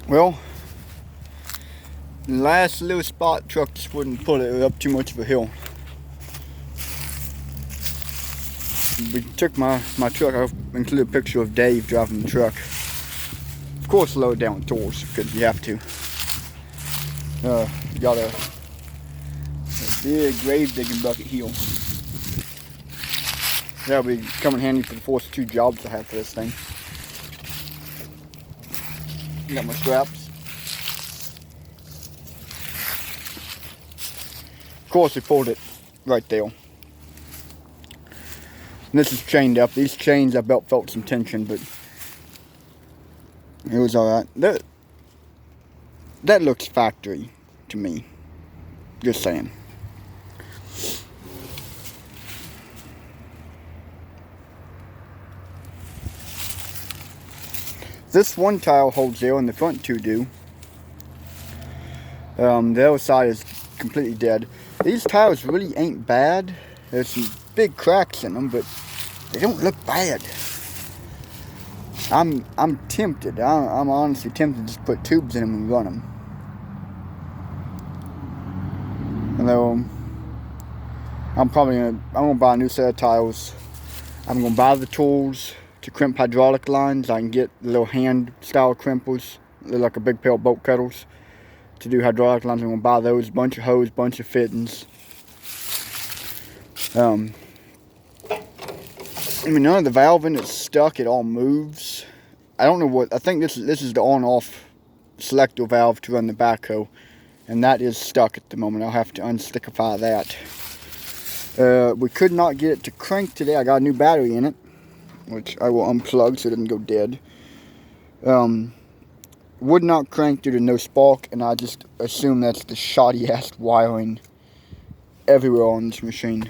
Well, the last little spot truck just wouldn't pull it up too much of a hill. We took my truck. I included a picture of Dave driving the truck. Of course, load down with tools because you have to. Got a big grave digging bucket heel. That'll be coming handy for the first 2 jobs I have for this thing. Got my straps. Of course, we pulled it right there. And this is chained up. These chains I felt some tension, but it was alright. That looks factory to me. Just saying. This one tile holds there and the front 2 do. The other side is completely dead. These tiles really ain't bad. There's some big cracks in them, but they don't look bad. I'm tempted. I'm honestly tempted to just put tubes in them and run them. Although I'm gonna buy a new set of tiles. I'm gonna buy the tools to crimp hydraulic lines. I can get little hand style crimpers. They're like a big pair of bolt cutters to do hydraulic lines. I'm gonna buy those, bunch of hose, bunch of fittings. I mean, none of the valving is stuck. It all moves. I don't know what. I think this is the on-off selector valve to run the backhoe, and that is stuck at the moment. I'll have to unstickify that. We could not get it to crank today. I got a new battery in it, which I will unplug so it doesn't go dead. Would not crank due to no spark, and I just assume that's the shoddy-ass wiring everywhere on this machine.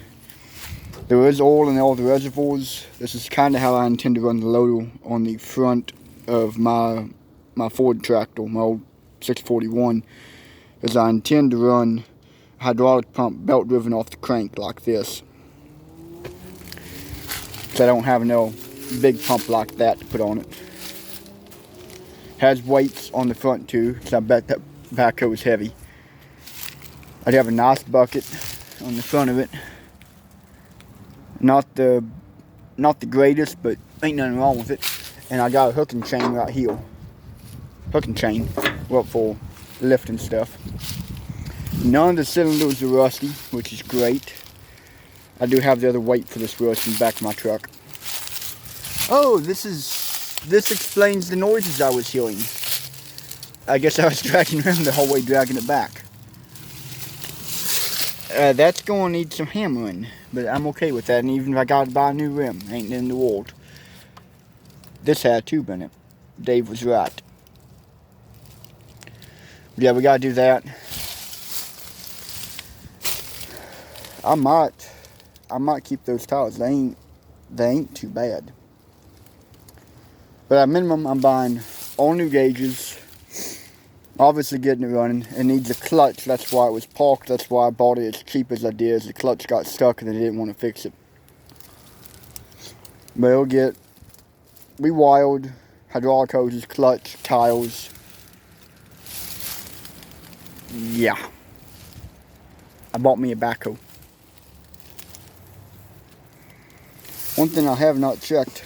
There is oil in all the reservoirs. This is kind of how I intend to run the loader on the front of my Ford tractor, my old 641, is I intend to run a hydraulic pump belt driven off the crank like this. So I don't have no big pump like that to put on it. Has weights on the front too, so I bet that backhoe is heavy. I'd have a nice bucket on the front of it. Not the greatest, but ain't nothing wrong with it. And I got a hook and chain right here. Hook and chain, what for lifting stuff. None of the cylinders are rusty, which is great. I do have the other weight for this rust in the back of my truck. Oh, this explains the noises I was hearing. I guess I was dragging the rim the whole way, dragging it back. That's going to need some hammering, but I'm okay with that. And even if I got to buy a new rim, ain't in the world. This had a tube in it. Dave was right. Yeah, we got to do that. I might keep those tiles. They ain't too bad. But at minimum, I'm buying all new gauges. Obviously getting it running. It needs a clutch. That's why it was parked. That's why I bought it as cheap as I did. As the clutch got stuck and they didn't want to fix it. But it'll get rewired, hydraulic hoses, clutch, tiles. Yeah. I bought me a backhoe. One thing I have not checked,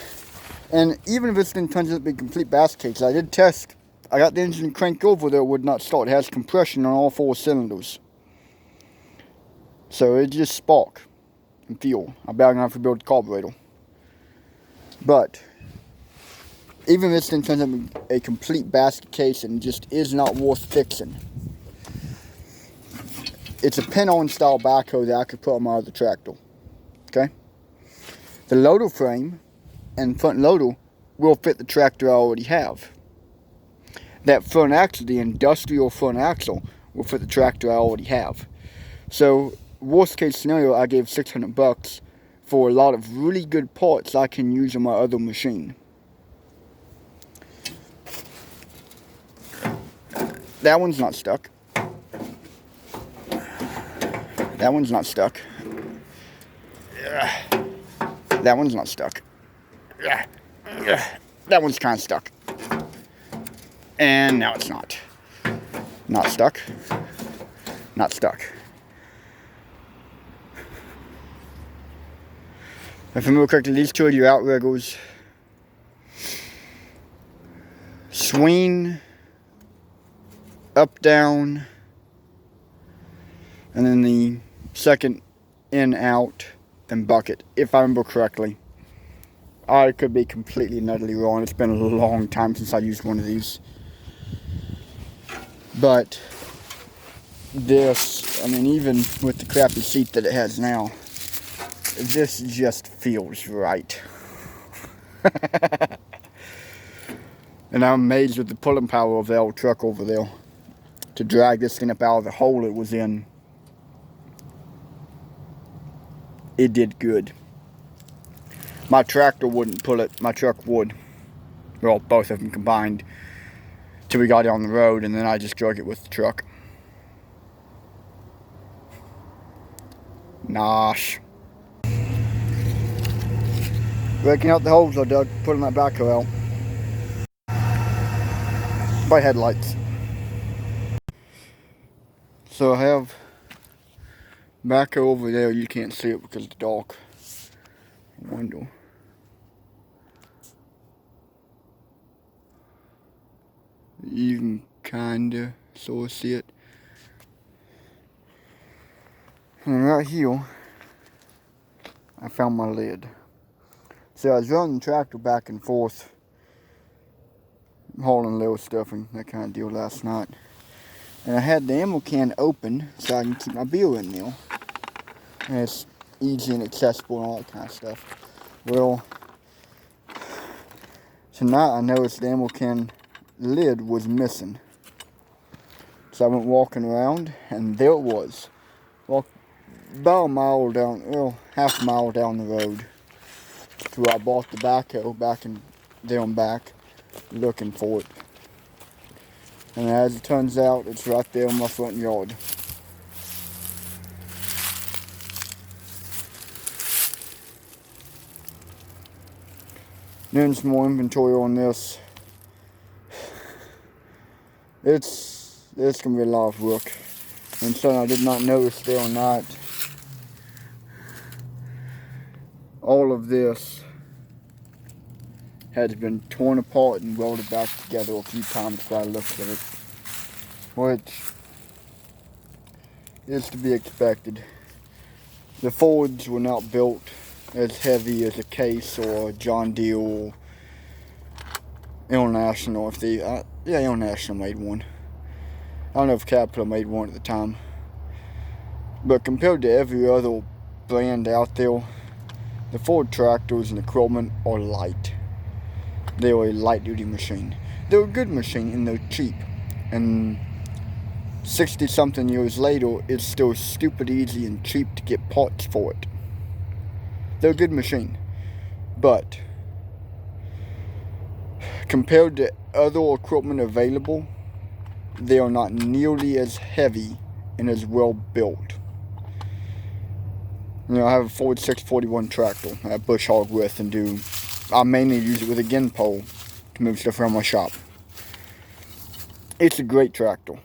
and even if this thing turns out to be a complete basket case, I did test. I got the engine cranked over there, it would not start. It has compression on all 4 cylinders. So it just spark and fuel. I bet I'm going to have to build a carburetor. But even if this thing turns out to be a complete basket case and just is not worth fixing, it's a pin-on style backhoe that I could put on my other tractor. Okay? The loader frame and front loader will fit the tractor I already have. That front axle, the industrial front axle, will fit the tractor I already have. So, worst case scenario, I gave $600 for a lot of really good parts I can use on my other machine. That one's not stuck. That one's not stuck. That one's not stuck. That one's kind of stuck. And now it's not. Not stuck. Not stuck. If I remember correctly, these two are your outriggers. Swing, up, down, and then the second in, out, then bucket, if I remember correctly. I could be completely and utterly wrong. It's been a long time since I used one of these. But this, I mean, even with the crappy seat that it has now, this just feels right. And I'm amazed with the pulling power of the old truck over there to drag this thing up out of the hole it was in. It did good. My tractor wouldn't pull it, my truck would. Well, both of them combined. Till we got down the road, and then I just drug it with the truck. Nosh. Breaking out the holes I dug, putting that backhoe out. By headlights. So I have backhoe over there. You can't see it because of the dark window. You can kinda sort of see it. And right here, I found my lid. So I was running the tractor back and forth, hauling little stuff and that kind of deal last night. And I had the ammo can open so I can keep my beer in there. And it's easy and accessible and all that kind of stuff. Well, tonight I noticed the ammo can lid was missing. So I went walking around and there it was. Walked about a mile down, well, half a mile down the road to where I bought the backhoe back in there and back, looking for it. And as it turns out, it's right there in my front yard. Doing some more inventory on this. It's gonna be a lot of work. And something I did not notice there or not. All of this has been torn apart and welded back together a few times before I looked at it. Which is to be expected. The Fords were not built as heavy as a Case or a John Deere or International. If they, yeah, International made one. I don't know if Caterpillar made one at the time. But compared to every other brand out there, the Ford tractors and equipment are light. They are a light duty machine. They're a good machine and they're cheap. And 60 something years later, it's still stupid easy and cheap to get parts for it. They're a good machine. But compared to other equipment available, they are not nearly as heavy and as well built. You know, I have a Ford 641 tractor I bush hog with and I mainly use it with a gen pole to move stuff around my shop. It's a great tractor.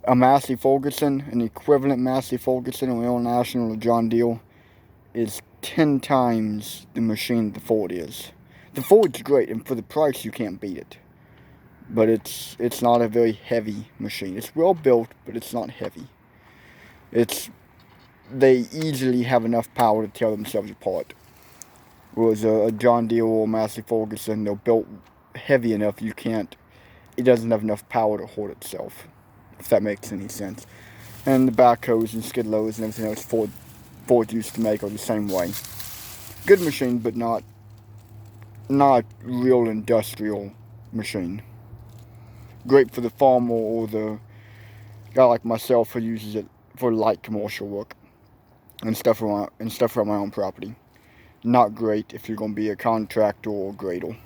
A Massey Ferguson, an equivalent Massey Ferguson or International or John Deere, is 10 times the machine the Ford is. The Ford's great, and for the price you can't beat it. But it's not a very heavy machine. It's well built, but it's not heavy. They easily have enough power to tear themselves apart. Whereas a John Deere or Massey Ferguson, they're built heavy enough it doesn't have enough power to hold itself, if that makes any sense. And the backhoes and skid loaders and everything else Ford used to make are the same way. Good machine, but not real industrial machine. Great for the farmer or the guy like myself who uses it for light commercial work and stuff around my own property. Not great if you're going to be a contractor or grader.